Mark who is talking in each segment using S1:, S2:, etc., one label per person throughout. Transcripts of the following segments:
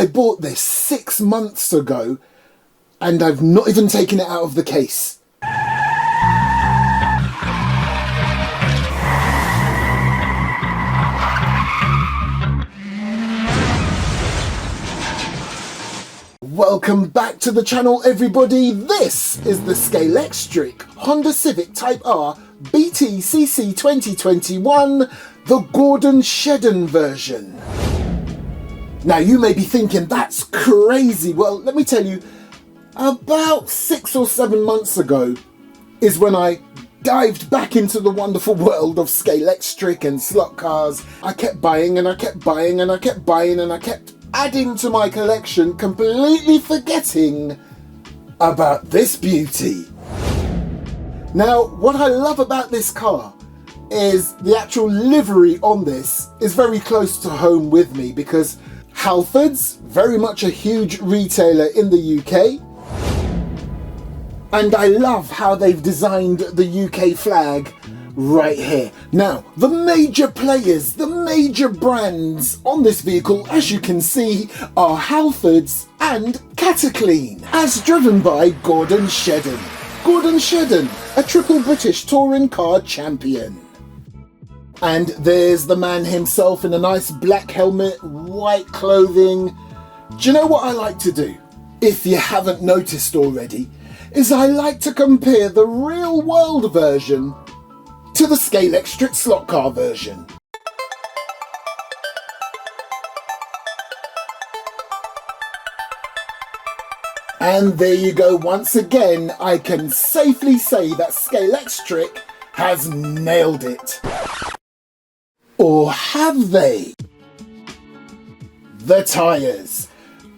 S1: I bought this 6 months ago and I've not even taken it out of the case. Welcome back to the channel, everybody. This is the Scalextric Honda Civic Type R BTCC 2021, the Gordon Shedden version. Now you may be thinking that's crazy. Well, let me tell you, about 6 or 7 months ago is when I dived back into the wonderful world of Scalextric and slot cars. I kept buying and I kept buying and I kept buying and I kept adding to my collection, completely forgetting about this beauty. Now, what I love about this car is the actual livery on this is very close to home with me, because Halfords, very much a huge retailer in the UK, and I love how they've designed the UK flag right here. Now, the major players, the major brands on this vehicle, as you can see, are Halfords and Cataclean, as driven by Gordon Shedden. Gordon Shedden, a triple British touring car champion. And there's the man himself in a nice black helmet, white clothing. Do you know what I like to do, if you haven't noticed already, is I like to compare the real world version to the Scalextric slot car version. And there you go, once again, I can safely say that Scalextric has nailed it. Or have they? The tyres.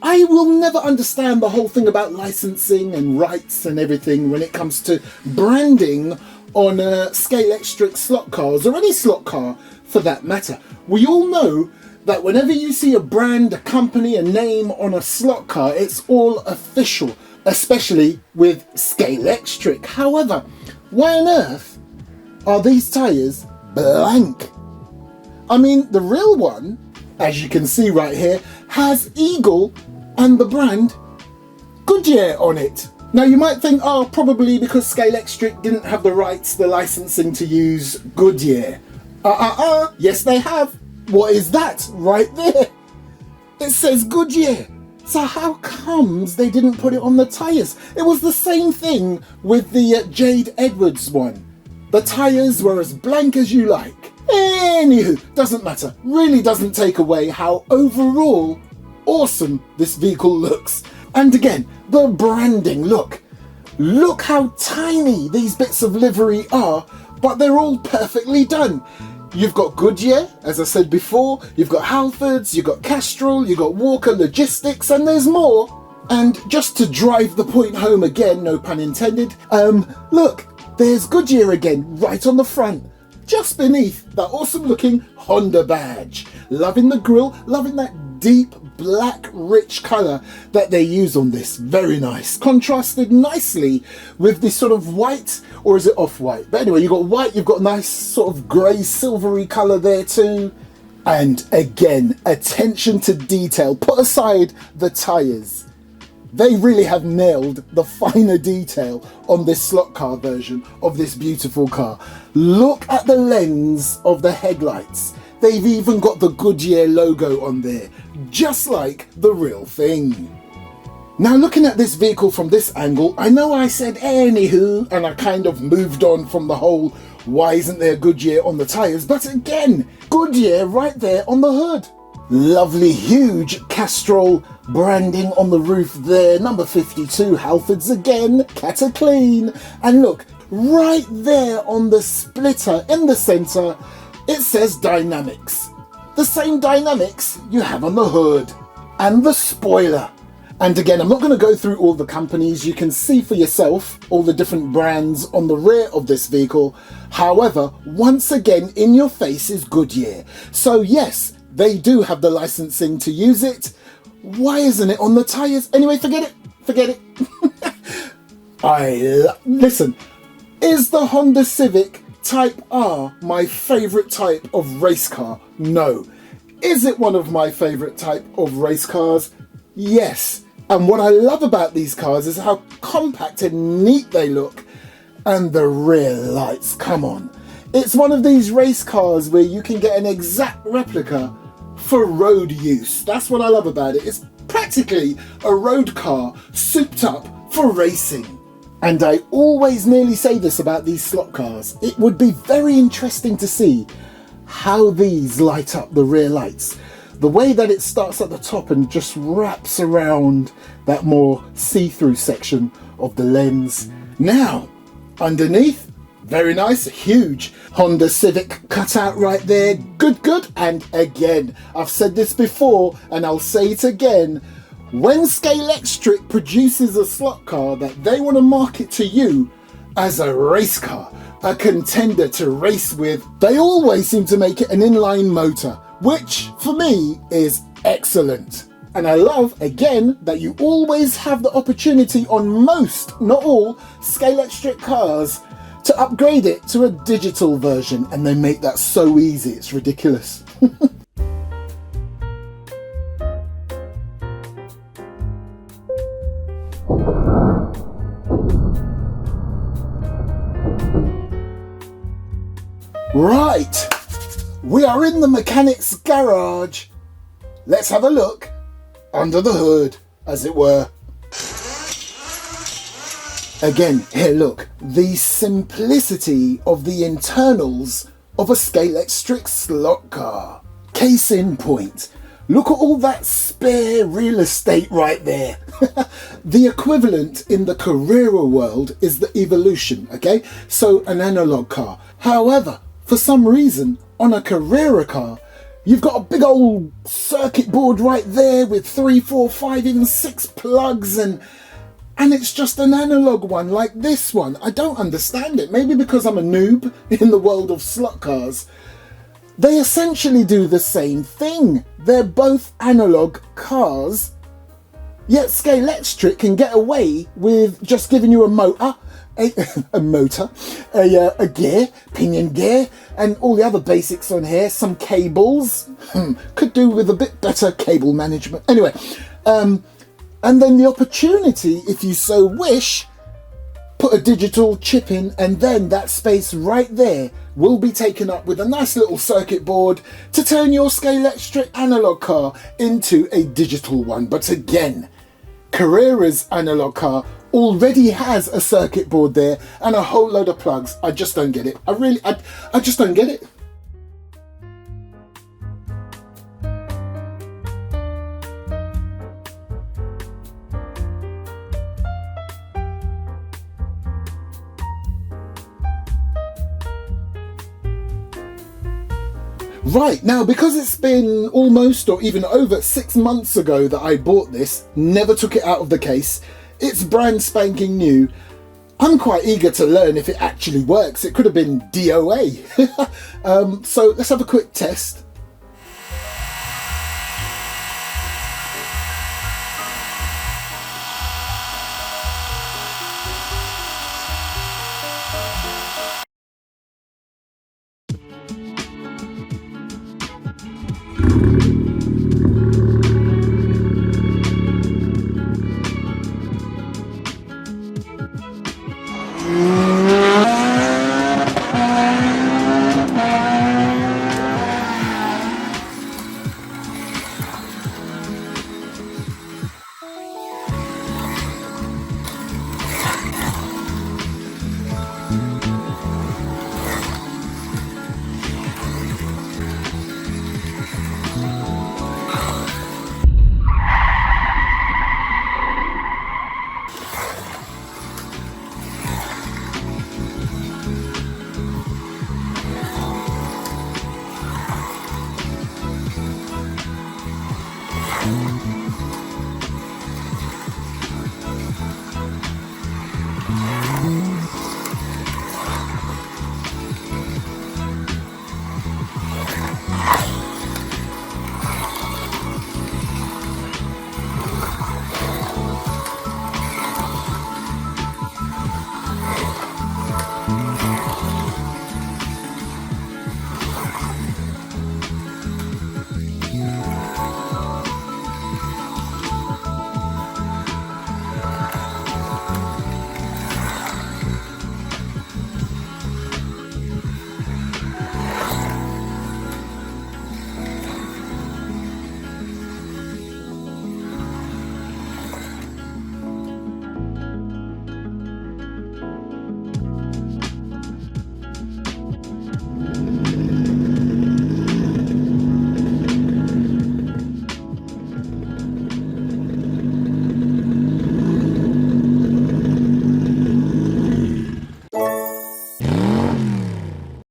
S1: I will never understand the whole thing about licensing and rights and everything when it comes to branding on Scalextric slot cars, or any slot car for that matter. We all know that whenever you see a brand, a company, a name on a slot car, it's all official, especially with Scalextric. However, why on earth are these tyres blank? I mean, the real one, as you can see right here, has Eagle and the brand Goodyear on it. Now you might think, oh, probably because Scalextric didn't have the rights, the licensing to use Goodyear. Yes they have. What is that right there? It says Goodyear. So how comes they didn't put it on the tyres? It was the same thing with the Jade Edwards one. The tyres were as blank as you like. Anywho, doesn't matter. Really doesn't take away how overall awesome this vehicle looks. And again, the branding, look how tiny these bits of livery are, but they're all perfectly done. You've got Goodyear, as I said before, you've got Halfords, you've got Castrol, you've got Walker Logistics, and there's more. And just to drive the point home again, no pun intended, look, there's Goodyear again, right on the front, just beneath that awesome looking Honda badge. Loving the grille, loving that deep black rich colour that they use on this. Very nice, contrasted nicely with this sort of white, or is it off-white? But anyway, you've got white, you've got a nice sort of grey silvery colour there too. And again, attention to detail. Put aside the tyres, they really have nailed the finer detail on this slot car version of this beautiful car. Look at the lens of the headlights. They've even got the Goodyear logo on there, just like the real thing. Now looking at this vehicle from this angle, I know I said anywho, and I kind of moved on from the whole why isn't there Goodyear on the tyres, but again, Goodyear right there on the hood. Lovely huge Castrol branding on the roof there, number 52, Halfords again, Cataclean, and look, right there on the splitter in the centre, it says Dynamics. The same Dynamics you have on the hood. And the spoiler. And again, I'm not going to go through all the companies. You can see for yourself all the different brands on the rear of this vehicle. However, once again, in your face is Goodyear. So yes, they do have the licensing to use it. Why isn't it on the tyres? Anyway, forget it. Listen, is the Honda Civic Type R my favourite type of race car? No. Is it one of my favourite type of race cars? Yes, and what I love about these cars is how compact and neat they look. And the rear lights, come on. It's one of these race cars where you can get an exact replica for road use. That's what I love about it. It's practically a road car souped up for racing. And I always nearly say this about these slot cars. It would be very interesting to see how these light up the rear lights. The way that it starts at the top and just wraps around that more see-through section of the lens. Now, underneath, very nice, huge Honda Civic cutout right there. Good. And again, I've said this before and I'll say it again. When Scalextric produces a slot car that they want to market to you as a race car, a contender to race with, they always seem to make it an inline motor, which for me is excellent. And I love, again, that you always have the opportunity on most, not all, Scalextric cars to upgrade it to a digital version, and they make that so easy, it's ridiculous. Right, we are in the mechanic's garage. Let's have a look under the hood, as it were. Again, here look, the simplicity of the internals of a Scalextric slot car. Case in point, look at all that spare real estate right there. The equivalent in the Carrera world is the Evolution, okay? So an analog car. However, for some reason, on a Carrera car, you've got a big old circuit board right there with 3, 4, 5, even 6 plugs, and it's just an analog one like this one. I don't understand it. Maybe because I'm a noob in the world of slot cars. They essentially do the same thing. They're both analog cars, yet Scalextric can get away with just giving you a motor, a gear, pinion gear, and all the other basics on here, some cables. Could do with a bit better cable management. Anyway, and then the opportunity, if you so wish, put a digital chip in, and then that space right there will be taken up with a nice little circuit board to turn your Scalextric analog car into a digital one. But again, Carrera's analog car already has a circuit board there and a whole load of plugs. I just don't get it. I just don't get it. Right, now because it's been almost or even over 6 months ago that I bought this, never took it out of the case, it's brand spanking new, I'm quite eager to learn if it actually works. It could have been DOA. So let's have a quick test.